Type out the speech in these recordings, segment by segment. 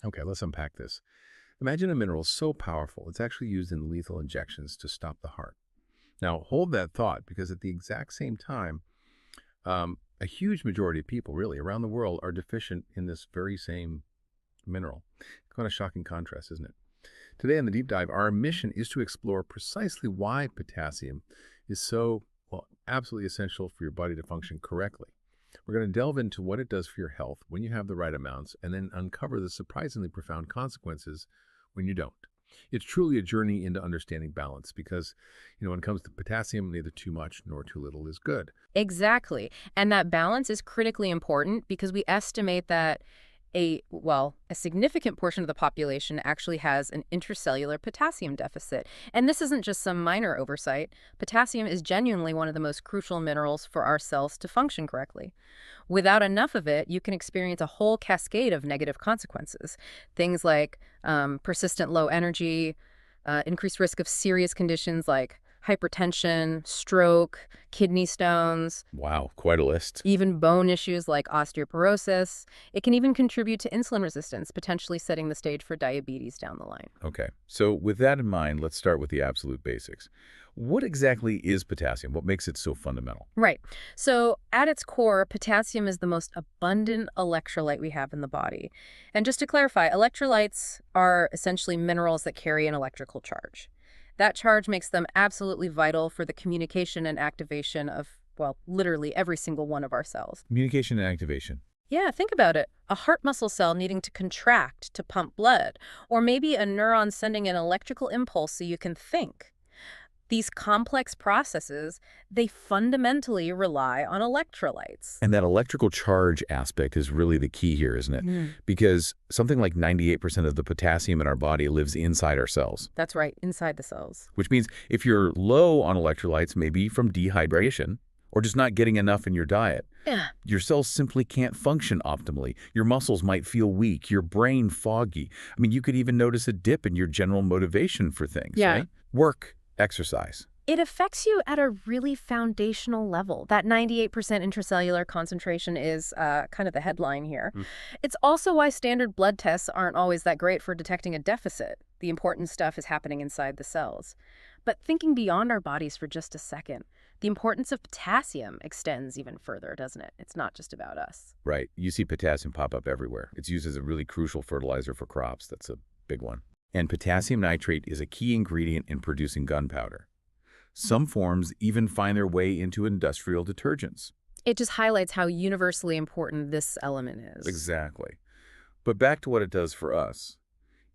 Okay, let's unpack this. Imagine a mineral so powerful it's actually used in lethal injections to stop the heart. Now, hold that thought because at the exact same time, a huge majority of people, really, around the world are deficient in this very same mineral. Kind of shocking contrast, isn't it? Today on the deep dive, our mission is to explore precisely why potassium is so, well, absolutely essential for your body to function correctly. We're going to delve into what it does for your health when you have the right amounts and then uncover the surprisingly profound consequences when you don't. It's truly a journey into understanding balance because, when it comes to potassium, neither too much nor too little is good. Exactly. And that balance is critically important because we estimate that a significant portion of the population actually has an intracellular potassium deficit. And this isn't just some minor oversight. Potassium is genuinely one of the most crucial minerals for our cells to function correctly. Without enough of it, you can experience a whole cascade of negative consequences. Things like persistent low energy, increased risk of serious conditions like hypertension, stroke, kidney stones, Wow, quite a list. even bone issues like osteoporosis. It can even contribute to insulin resistance, potentially setting the stage for diabetes down the line. Okay, so with that in mind, let's start with the absolute basics. What exactly is potassium? What makes it so fundamental? Right. So at its core, potassium is the most abundant electrolyte we have in the body. And just to clarify, electrolytes are essentially minerals that carry an electrical charge. That charge makes them absolutely vital for the communication and activation of, well, literally every single one of our cells. Communication and activation. Yeah, think about it. A heart muscle cell needing to contract to pump blood, or maybe a neuron sending an electrical impulse so you can think. These complex processes, they fundamentally rely on electrolytes. And that electrical charge aspect is really the key here, isn't it? Mm. Because something like 98% of the potassium in our body lives inside our cells, That's right, inside the cells. which means if you're low on electrolytes, maybe from dehydration or just not getting enough in your diet, Yeah. your cells simply can't function optimally. Your muscles might feel weak, your brain foggy. I mean, you could even notice a dip in your general motivation for things, Yeah. right? Work, exercise. It affects you at a really foundational level. That 98% intracellular concentration is kind of the headline here. Mm. It's also why standard blood tests aren't always that great for detecting a deficit. The important stuff is happening inside the cells. But thinking beyond our bodies for just a second, the importance of potassium extends even further, doesn't it? It's not just about us. Right. You see potassium pop up everywhere. It's used as a really crucial fertilizer for crops. That's a big one. And potassium nitrate is a key ingredient in producing gunpowder. Some forms even find their way into industrial detergents. It just highlights how universally important this element is. Exactly. But back to what it does for us.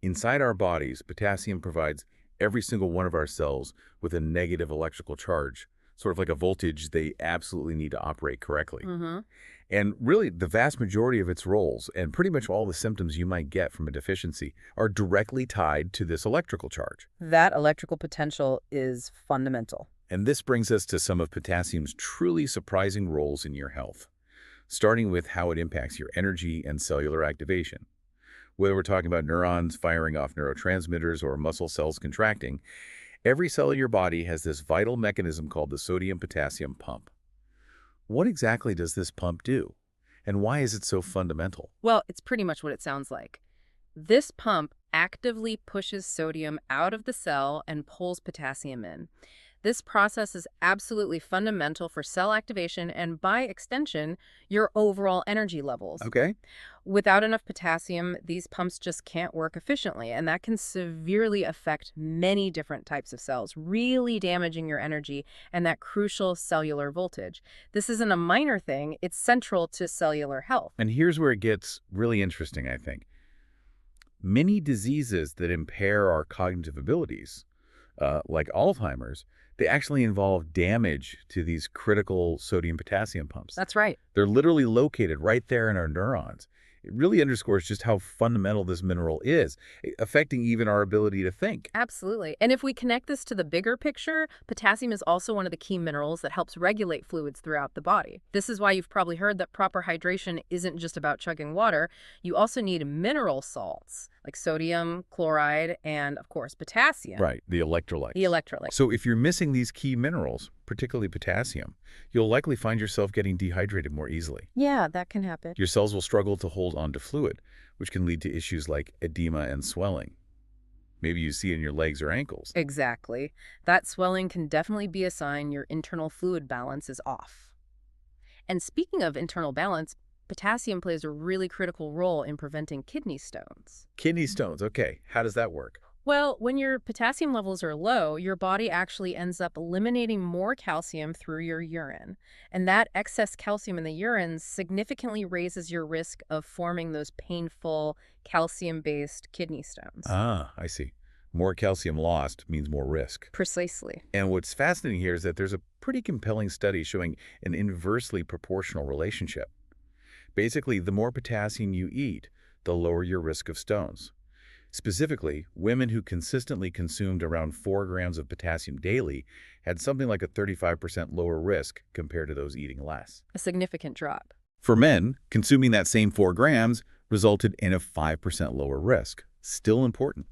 Inside our bodies, potassium provides every single one of our cells with a negative electrical charge, sort of like a voltage they absolutely need to operate correctly. Mm-hmm. And really, the vast majority of its roles and pretty much all the symptoms you might get from a deficiency are directly tied to this electrical charge. That electrical potential is fundamental. And this brings us to some of potassium's truly surprising roles in your health, starting with how it impacts your energy and cellular activation. Whether we're talking about neurons firing off neurotransmitters or muscle cells contracting, every cell in your body has this vital mechanism called the sodium-potassium pump. What exactly does this pump do? And why is it so fundamental? Well, it's pretty much what it sounds like. This pump actively pushes sodium out of the cell and pulls potassium in. This process is absolutely fundamental for cell activation and, by extension, your overall energy levels. Okay. Without enough potassium, these pumps just can't work efficiently, and that can severely affect many different types of cells, really damaging your energy and that crucial cellular voltage. This isn't a minor thing, it's central to cellular health. And here's where it gets really interesting, I think. Many diseases that impair our cognitive abilities, like Alzheimer's, they actually involve damage to these critical sodium-potassium pumps. That's right. They're literally located right there in our neurons. It really underscores just how fundamental this mineral is, affecting even our ability to think. Absolutely. And if we connect this to the bigger picture, potassium is also one of the key minerals that helps regulate fluids throughout the body. This is why you've probably heard that proper hydration isn't just about chugging water. You also need mineral salts like sodium, chloride, and of course potassium. Right, the electrolytes. The electrolyte. So if you're missing these key minerals, particularly potassium, you'll likely find yourself getting dehydrated more easily. Yeah, that can happen. Your cells will struggle to hold on to fluid, which can lead to issues like edema and swelling. Maybe you see it in your legs or ankles. Exactly. That swelling can definitely be a sign your internal fluid balance is off. And speaking of internal balance, potassium plays a really critical role in preventing kidney stones. Kidney stones, okay. How does that work? Well, when your potassium levels are low, your body actually ends up eliminating more calcium through your urine. And that excess calcium in the urine significantly raises your risk of forming those painful calcium-based kidney stones. Ah, I see. More calcium lost means more risk. Precisely. And what's fascinating here is that there's a pretty compelling study showing an inversely proportional relationship. Basically, the more potassium you eat, the lower your risk of stones. Specifically, women who consistently consumed around 4 grams of potassium daily had something like a 35% lower risk compared to those eating less. A significant drop. For men, consuming that same 4 grams resulted in a 5% lower risk. Still important.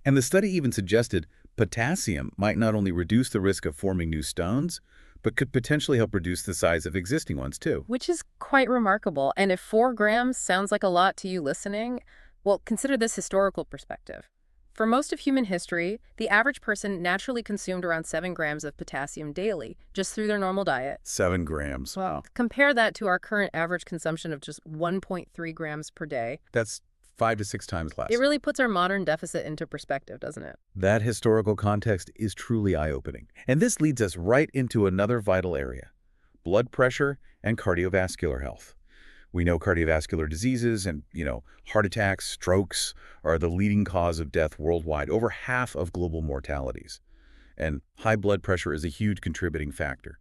And the study even suggested potassium might not only reduce the risk of forming new stones, but could potentially help reduce the size of existing ones too. Which is quite remarkable. And if 4 grams sounds like a lot to you listening, well, consider this historical perspective. For most of human history, the average person naturally consumed around 7 grams of potassium daily, just through their normal diet. 7 grams. Wow. Compare that to our current average consumption of just 1.3 grams per day. That's 5 to 6 times less. It really puts our modern deficit into perspective, doesn't it? That historical context is truly eye-opening. And this leads us right into another vital area: blood pressure and cardiovascular health. We know cardiovascular diseases and, heart attacks, strokes are the leading cause of death worldwide, over half of global mortalities. And high blood pressure is a huge contributing factor.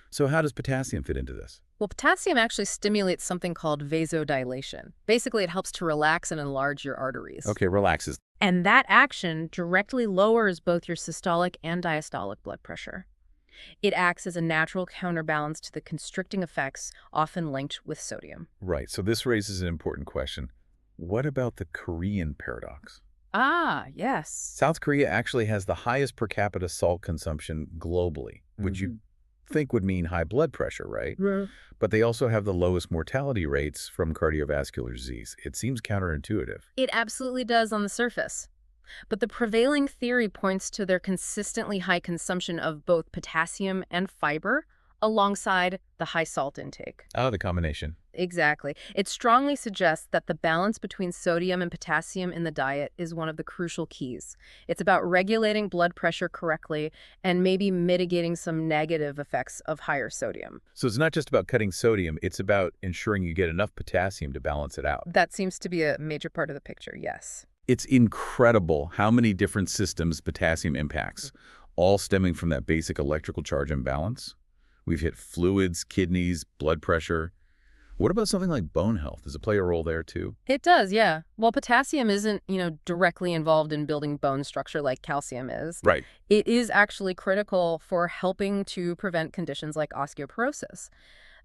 So how does potassium fit into this? Well, potassium actually stimulates something called vasodilation. Basically, it helps to relax and enlarge your arteries. Okay, relaxes. And that action directly lowers both your systolic and diastolic blood pressure. It acts as a natural counterbalance to the constricting effects often linked with sodium. Right, so this raises an important question. What about the Korean paradox? Ah, yes. South Korea actually has the highest per capita salt consumption globally, which you think would mean high blood pressure, right? Yeah. But they also have the lowest mortality rates from cardiovascular disease. It seems counterintuitive. It absolutely does on the surface. But the prevailing theory points to their consistently high consumption of both potassium and fiber alongside the high salt intake. Oh, the combination. Exactly. It strongly suggests that the balance between sodium and potassium in the diet is one of the crucial keys. It's about regulating blood pressure correctly and maybe mitigating some negative effects of higher sodium. So it's not just about cutting sodium, it's about ensuring you get enough potassium to balance it out. That seems to be a major part of the picture, yes. It's incredible how many different systems potassium impacts, all stemming from that basic electrical charge imbalance. We've hit fluids, kidneys, blood pressure. What about something like bone health? Does it play a role there too? It does, yeah. While potassium isn't, directly involved in building bone structure like calcium is, Right. it is actually critical for helping to prevent conditions like osteoporosis.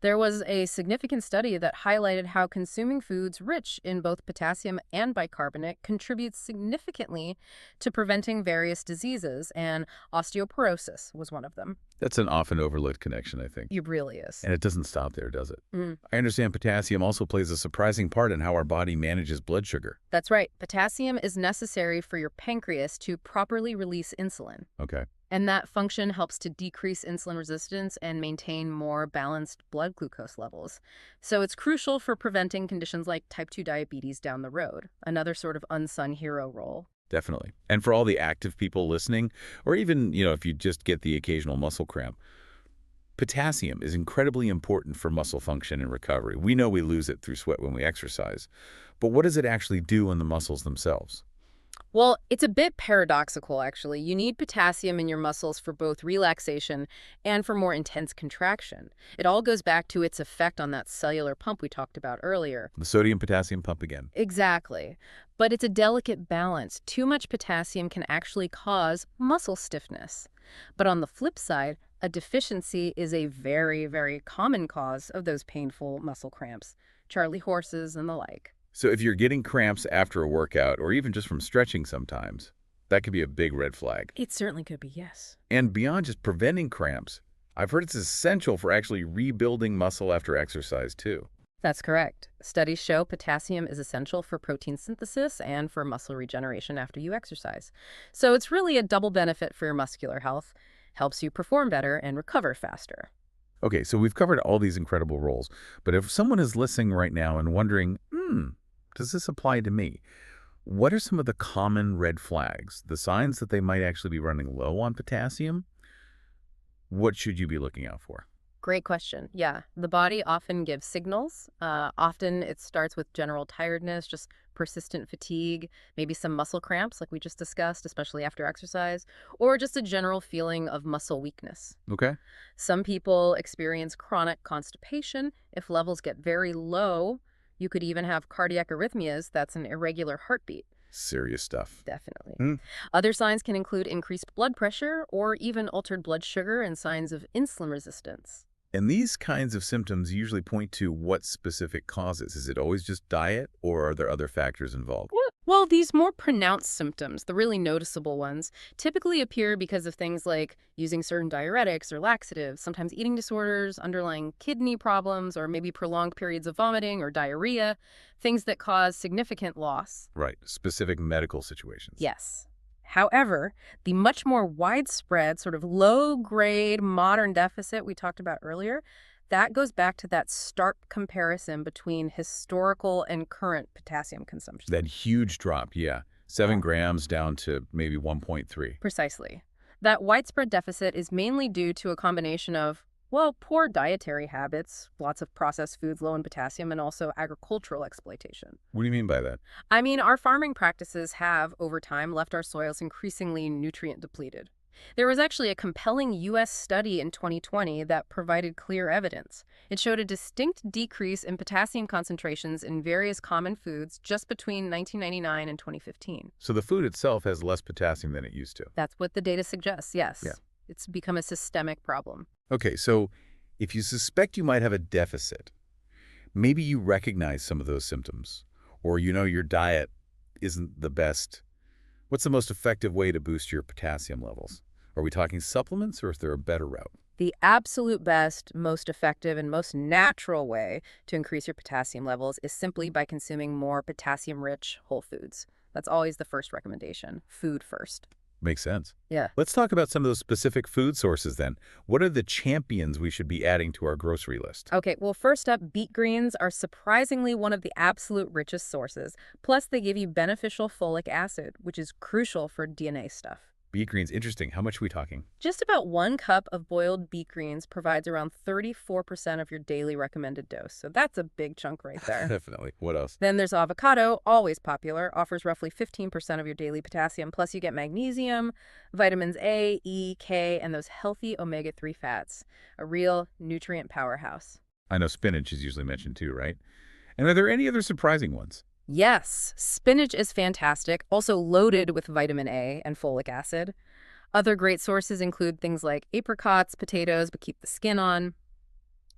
There was a significant study that highlighted how consuming foods rich in both potassium and bicarbonate contributes significantly to preventing various diseases, and osteoporosis was one of them. That's an often overlooked connection, I think. It really is. And it doesn't stop there, does it? Mm. I understand potassium also plays a surprising part in how our body manages blood sugar. That's right. Potassium is necessary for your pancreas to properly release insulin. Okay. And that function helps to decrease insulin resistance and maintain more balanced blood glucose levels. So it's crucial for preventing conditions like type 2 diabetes down the road, another sort of unsung hero role. Definitely. And for all the active people listening, or even, if you just get the occasional muscle cramp, potassium is incredibly important for muscle function and recovery. We know we lose it through sweat when we exercise, but what does it actually do in the muscles themselves? Well, it's a bit paradoxical, actually. You need potassium in your muscles for both relaxation and for more intense contraction. It all goes back to its effect on that cellular pump we talked about earlier. The sodium-potassium pump again. Exactly. But it's a delicate balance. Too much potassium can actually cause muscle stiffness. But on the flip side, a deficiency is a very, very common cause of those painful muscle cramps, Charlie horses and the like. So if you're getting cramps after a workout, or even just from stretching sometimes, that could be a big red flag. It certainly could be, yes. And beyond just preventing cramps, I've heard it's essential for actually rebuilding muscle after exercise too. That's correct. Studies show potassium is essential for protein synthesis and for muscle regeneration after you exercise. So it's really a double benefit for your muscular health, helps you perform better and recover faster. Okay, so we've covered all these incredible roles, but if someone is listening right now and wondering, does this apply to me? What are some of the common red flags, the signs that they might actually be running low on potassium? What should you be looking out for? Great question. Yeah, the body often gives signals. Often it starts with general tiredness, just persistent fatigue, maybe some muscle cramps, like we just discussed, especially after exercise, or just a general feeling of muscle weakness. Okay. Some people experience chronic constipation. If levels get very low, you could even have cardiac arrhythmias. That's an irregular heartbeat. Serious stuff. Definitely. Hmm. Other signs can include increased blood pressure or even altered blood sugar and signs of insulin resistance. And these kinds of symptoms usually point to what specific causes. Is it always just diet, or are there other factors involved? Well, these more pronounced symptoms, the really noticeable ones, typically appear because of things like using certain diuretics or laxatives, sometimes eating disorders, underlying kidney problems, or maybe prolonged periods of vomiting or diarrhea, things that cause significant loss. Right, specific medical situations. Yes. However, the much more widespread, sort of low-grade modern deficit we talked about earlier, that goes back to that stark comparison between historical and current potassium consumption. That huge drop, yeah. 7 grams down to maybe 1.3. Precisely. That widespread deficit is mainly due to a combination of, well, poor dietary habits, lots of processed foods low in potassium, and also agricultural exploitation. What do you mean by that? I mean, our farming practices have, over time, left our soils increasingly nutrient depleted. There was actually a compelling U.S. study in 2020 that provided clear evidence. It showed a distinct decrease in potassium concentrations in various common foods just between 1999 and 2015. So the food itself has less potassium than it used to. That's what the data suggests, yes. Yeah. It's become a systemic problem. Okay, so if you suspect you might have a deficit, maybe you recognize some of those symptoms, or you know your diet isn't the best. What's the most effective way to boost your potassium levels? Are we talking supplements, or is there a better route? The absolute best, most effective, and most natural way to increase your potassium levels is simply by consuming more potassium-rich whole foods. That's always the first recommendation. Food first. Makes sense. Yeah. Let's talk about some of those specific food sources then. What are the champions we should be adding to our grocery list? Okay, well, first up, beet greens are surprisingly one of the absolute richest sources. Plus, they give you beneficial folic acid, which is crucial for DNA stuff. Beet greens, interesting. How much are we talking? Just about 1 cup of boiled beet greens provides around 34% of your daily recommended dose. So that's a big chunk right there. Definitely. What else? Then there's avocado, always popular, offers roughly 15% of your daily potassium. Plus you get magnesium, vitamins A, E, K, and those healthy omega-3 fats. A real nutrient powerhouse. I know spinach is usually mentioned too, right? And are there any other surprising ones? Yes, spinach is fantastic, also loaded with vitamin A and folic acid. Other great sources include things like apricots, potatoes, but keep the skin on.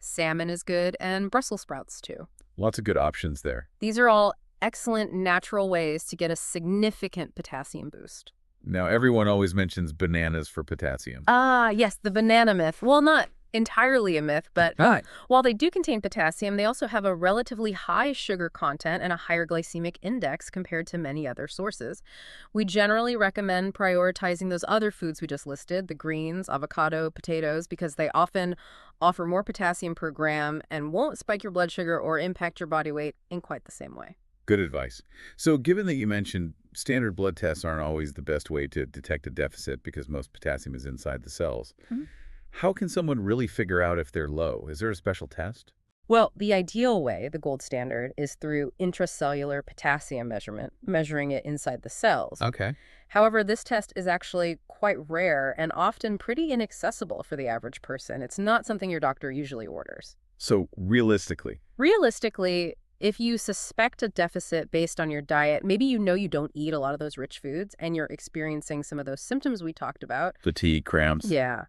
Salmon is good, and Brussels sprouts too. Lots of good options there. These are all excellent natural ways to get a significant potassium boost. Now, everyone always mentions bananas for potassium. Yes, the banana myth. Well, not entirely a myth, but Right. while they do contain potassium, they also have a relatively high sugar content and a higher glycemic index compared to many other sources. We generally recommend prioritizing those other foods we just listed, the greens, avocado, potatoes, because they often offer more potassium per gram and won't spike your blood sugar or impact your body weight in quite the same way. Good advice. So given that you mentioned standard blood tests aren't always the best way to detect a deficit because most potassium is inside the cells, how can someone really figure out if they're low? Is there a special test? Well, the ideal way, the gold standard, is through intracellular potassium measurement, measuring it inside the cells. Okay. However, this test is actually quite rare and often pretty inaccessible for the average person. It's not something your doctor usually orders. So realistically, Realistically, if you suspect a deficit based on your diet, maybe you know you don't eat a lot of those rich foods and you're experiencing some of those symptoms we talked about. fatigue, cramps. Yeah.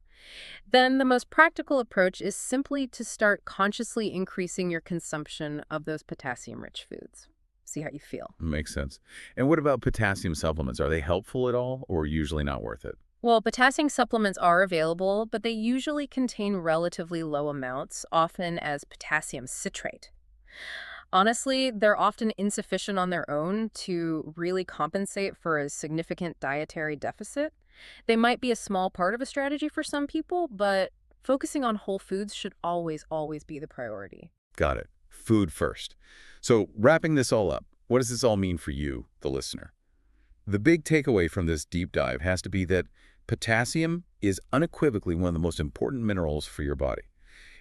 Then the most practical approach is simply to start consciously increasing your consumption of those potassium-rich foods. See how you feel. Makes sense. And what about potassium supplements? Are they helpful at all or usually not worth it? Well, potassium supplements are available, but they usually contain relatively low amounts, often as potassium citrate. Honestly, they're often insufficient on their own to really compensate for a significant dietary deficit. They might be a small part of a strategy for some people, but focusing on whole foods should always, always be the priority. Got it. Food first. So wrapping this all up, what does this all mean for you, the listener? The big takeaway from this deep dive has to be that potassium is unequivocally one of the most important minerals for your body.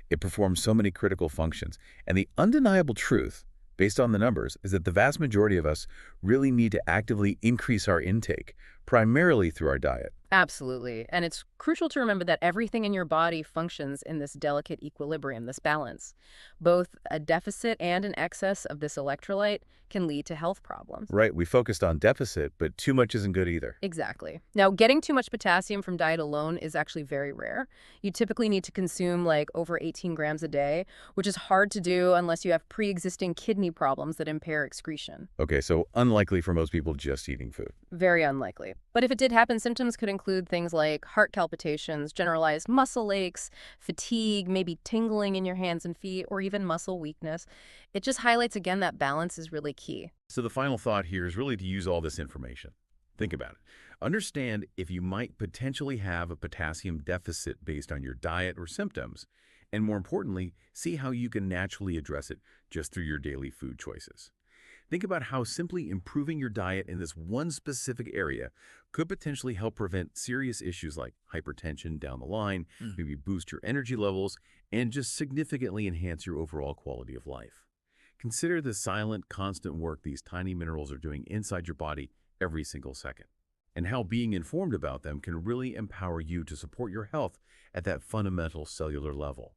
It performs so many critical functions. And the undeniable truth, based on the numbers, is that the vast majority of us really need to actively increase our intake, primarily through our diet. Absolutely. And it's crucial to remember that everything in your body functions in this delicate equilibrium, this balance. Both a deficit and an excess of this electrolyte can lead to health problems. Right, we focused on deficit, but too much isn't good either. Exactly. Now, getting too much potassium from diet alone is actually very rare. You typically need to consume like over 18 grams a day, which is hard to do unless you have pre-existing kidney problems that impair excretion. Okay, so unlikely for most people just eating food. Very unlikely. But if it did happen, symptoms could include things like heart palpitations, generalized muscle aches, fatigue, maybe tingling in your hands and feet, or even muscle weakness. It just highlights again that balance is really key. So the final thought here is really to use all this information. Think about it. Understand if you might potentially have a potassium deficit based on your diet or symptoms, and more importantly, see how you can naturally address it just through your daily food choices. Think about how simply improving your diet in this one specific area could potentially help prevent serious issues like hypertension down the line, maybe boost your energy levels, and just significantly enhance your overall quality of life. Consider the silent, constant work these tiny minerals are doing inside your body every single second, and how being informed about them can really empower you to support your health at that fundamental cellular level.